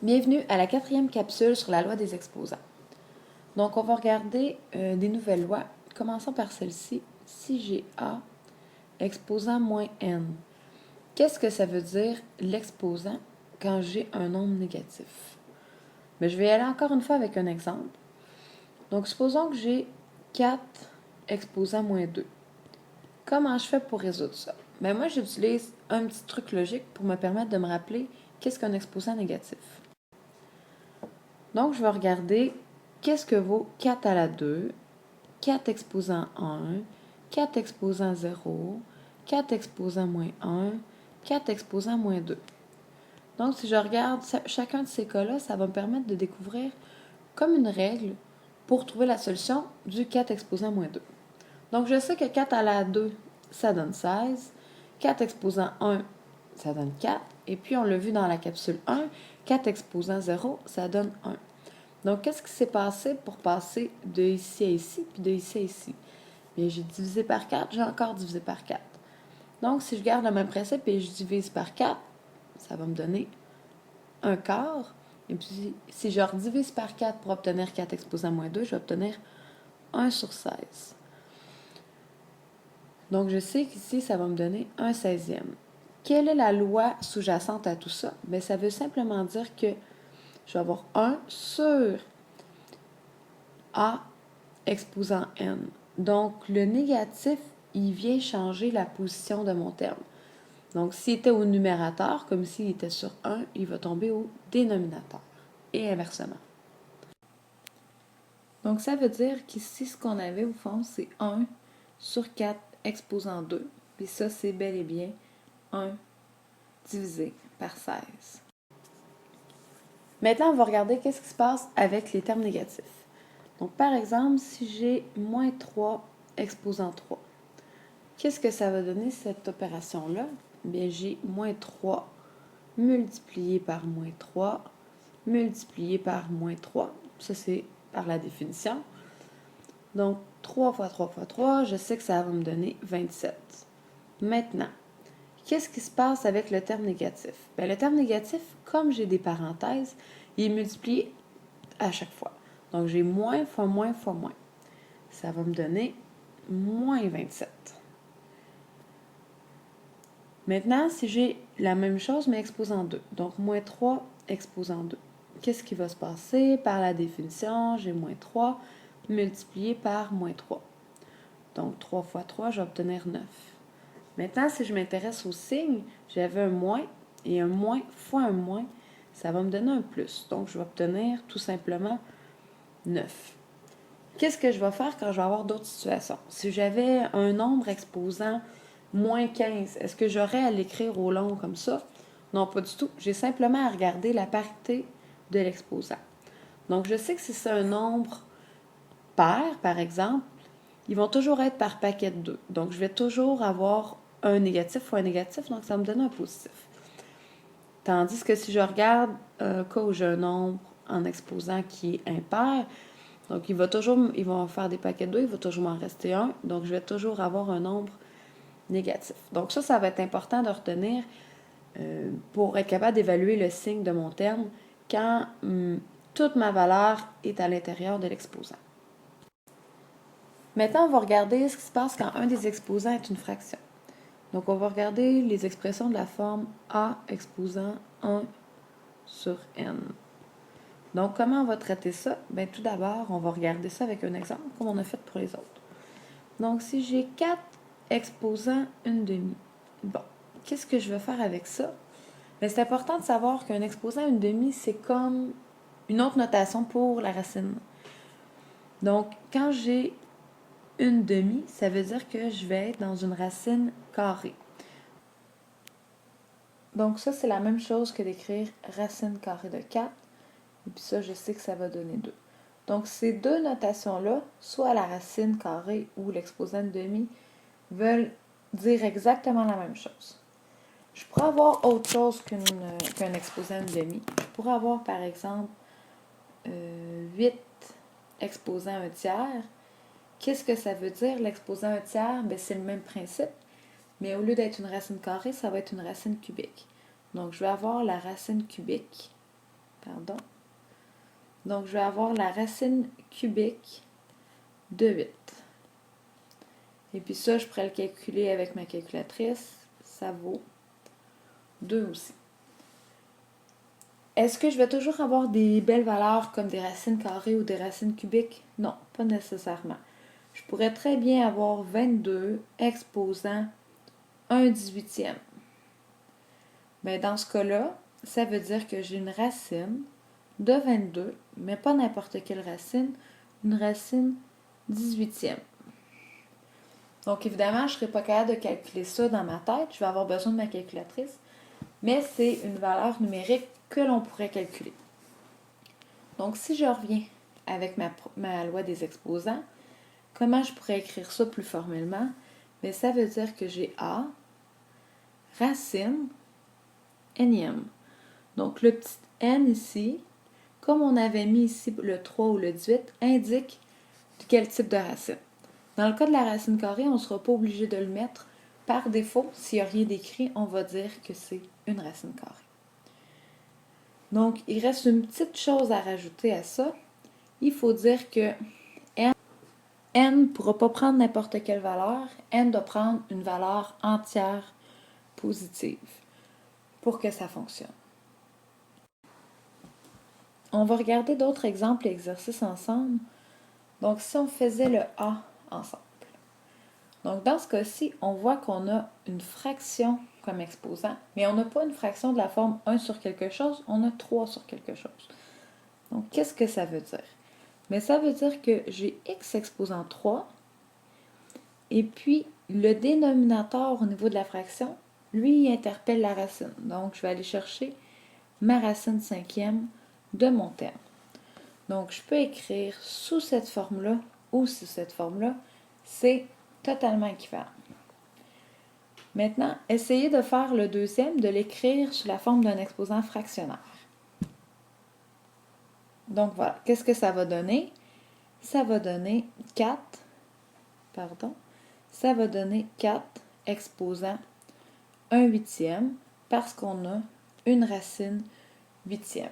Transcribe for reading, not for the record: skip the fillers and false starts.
Bienvenue à la 4e capsule sur la loi des exposants. Donc, on va regarder des nouvelles lois, commençons par celle-ci, si j'ai A, exposant moins N. Qu'est-ce que ça veut dire l'exposant quand j'ai un nombre négatif? Mais je vais aller encore une fois avec un exemple. Donc, supposons que j'ai 4 exposant moins 2. Comment je fais pour résoudre ça? Bien, moi, j'utilise un petit truc logique pour me permettre de me rappeler qu'est-ce qu'un exposant négatif. Donc, je vais regarder qu'est-ce que vaut 4 à la 2, 4 exposant 1, 4 exposant 0, 4 exposant moins 1, 4 exposant moins 2. Donc, si je regarde chacun de ces cas-là, ça va me permettre de découvrir comme une règle pour trouver la solution du 4 exposant moins 2. Donc, je sais que 4 à la 2, ça donne 16. 4 exposant 1, ça donne 4. Et puis, on l'a vu dans la capsule 1, 4 exposant 0, ça donne 1. Donc, qu'est-ce qui s'est passé pour passer de ici à ici, puis de ici à ici? Bien, j'ai divisé par 4, j'ai encore divisé par 4. Donc, si je garde le même principe et je divise par 4, ça va me donner un quart. Et puis, si je redivise par 4 pour obtenir 4 exposant moins 2, je vais obtenir 1 sur 16. Donc, je sais qu'ici, ça va me donner 1 16e. Quelle est la loi sous-jacente à tout ça? Bien, ça veut simplement dire que je vais avoir 1 sur A exposant N. Donc, le négatif, il vient changer la position de mon terme. Donc, s'il était au numérateur, comme s'il était sur 1, il va tomber au dénominateur. Et inversement. Donc, ça veut dire qu'ici, ce qu'on avait au fond, c'est 1 sur 4 exposant 2. Puis ça, c'est bel et bien 1 divisé par 16. Maintenant, on va regarder qu'est-ce qui se passe avec les termes négatifs. Donc, par exemple, si j'ai moins 3 exposant 3, qu'est-ce que ça va donner cette opération-là? Bien, j'ai moins 3 multiplié par moins 3 multiplié par moins 3. Ça, c'est par la définition. Donc, 3 fois 3 fois 3, je sais que ça va me donner 27. Maintenant, qu'est-ce qui se passe avec le terme négatif? Bien, le terme négatif, comme j'ai des parenthèses, il est multiplié à chaque fois. Donc, j'ai moins fois moins fois moins. Ça va me donner moins 27. Maintenant, si j'ai la même chose, mais exposant 2, donc moins 3 exposant 2, qu'est-ce qui va se passer? Par la définition, j'ai moins 3 multiplié par moins 3. Donc, 3 fois 3, je vais obtenir 9. Maintenant, si je m'intéresse au signe, j'avais un moins, et un moins fois un moins, ça va me donner un plus. Donc, je vais obtenir tout simplement 9. Qu'est-ce que je vais faire quand je vais avoir d'autres situations? Si j'avais un nombre exposant moins 15, est-ce que j'aurais à l'écrire au long comme ça? Non, pas du tout. J'ai simplement à regarder la parité de l'exposant. Donc, je sais que si c'est un nombre pair, par exemple, ils vont toujours être par paquet de 2. Donc, je vais toujours avoir un négatif fois un négatif, donc ça va me donne un positif. Tandis que si je regarde un cas où j'ai un nombre en exposant qui est impair, donc ils vont faire des paquets de 2, il va toujours m'en rester un, donc je vais toujours avoir un nombre négatif. Donc ça va être important de retenir pour être capable d'évaluer le signe de mon terme quand toute ma valeur est à l'intérieur de l'exposant. Maintenant, on va regarder ce qui se passe quand un des exposants est une fraction. Donc, on va regarder les expressions de la forme A exposant 1 sur N. Donc, comment on va traiter ça? Bien, tout d'abord, on va regarder ça avec un exemple, comme on a fait pour les autres. Donc, si j'ai 4 exposant une demi, bon, qu'est-ce que je vais faire avec ça? Bien, c'est important de savoir qu'un exposant une demi, c'est comme une autre notation pour la racine. Donc, quand j'ai une demi, ça veut dire que je vais être dans une racine carrée. Donc ça, c'est la même chose que d'écrire racine carrée de 4. Et puis ça, je sais que ça va donner 2. Donc ces deux notations-là, soit la racine carrée ou l'exposant de demi, veulent dire exactement la même chose. Je pourrais avoir autre chose qu'un exposant de demi. Je pourrais avoir, par exemple, 8 exposant un tiers. Qu'est-ce que ça veut dire, l'exposant un tiers? Bien, c'est le même principe, mais au lieu d'être une racine carrée, ça va être une racine cubique. Donc, je vais avoir la racine cubique Pardon. Donc, je vais avoir la racine cubique de 8. Et puis ça, je pourrais le calculer avec ma calculatrice. Ça vaut 2 aussi. Est-ce que je vais toujours avoir des belles valeurs comme des racines carrées ou des racines cubiques? Non, pas nécessairement. Je pourrais très bien avoir 22 exposant 1/18. Mais dans ce cas-là, ça veut dire que j'ai une racine de 22, mais pas n'importe quelle racine, une racine 18e. Donc évidemment, je ne serai pas capable de calculer ça dans ma tête, je vais avoir besoin de ma calculatrice, mais c'est une valeur numérique que l'on pourrait calculer. Donc si je reviens avec ma loi des exposants, comment je pourrais écrire ça plus formellement? Mais ça veut dire que j'ai A, racine, nème. Donc, le petit n ici, comme on avait mis ici le 3 ou le 18, indique quel type de racine. Dans le cas de la racine carrée, on ne sera pas obligé de le mettre. Par défaut, s'il n'y a rien d'écrit, on va dire que c'est une racine carrée. Donc, il reste une petite chose à rajouter à ça. Il faut dire que n ne pourra pas prendre n'importe quelle valeur. N doit prendre une valeur entière positive pour que ça fonctionne. On va regarder d'autres exemples et exercices ensemble. Donc, si on faisait le A ensemble. Donc, dans ce cas-ci, on voit qu'on a une fraction comme exposant, mais on n'a pas une fraction de la forme 1 sur quelque chose, on a 3 sur quelque chose. Donc, qu'est-ce que ça veut dire? Mais ça veut dire que j'ai x exposant 3, et puis le dénominateur au niveau de la fraction, lui, il interpelle la racine. Donc, je vais aller chercher ma racine cinquième de mon terme. Donc, je peux écrire sous cette forme-là ou sous cette forme-là. C'est totalement équivalent. Maintenant, essayez de faire le deuxième, de l'écrire sous la forme d'un exposant fractionnaire. Donc, voilà. Qu'est-ce que ça va donner? Ça va donner 4, ça va donner 4 exposant 1/8 parce qu'on a une racine 8e.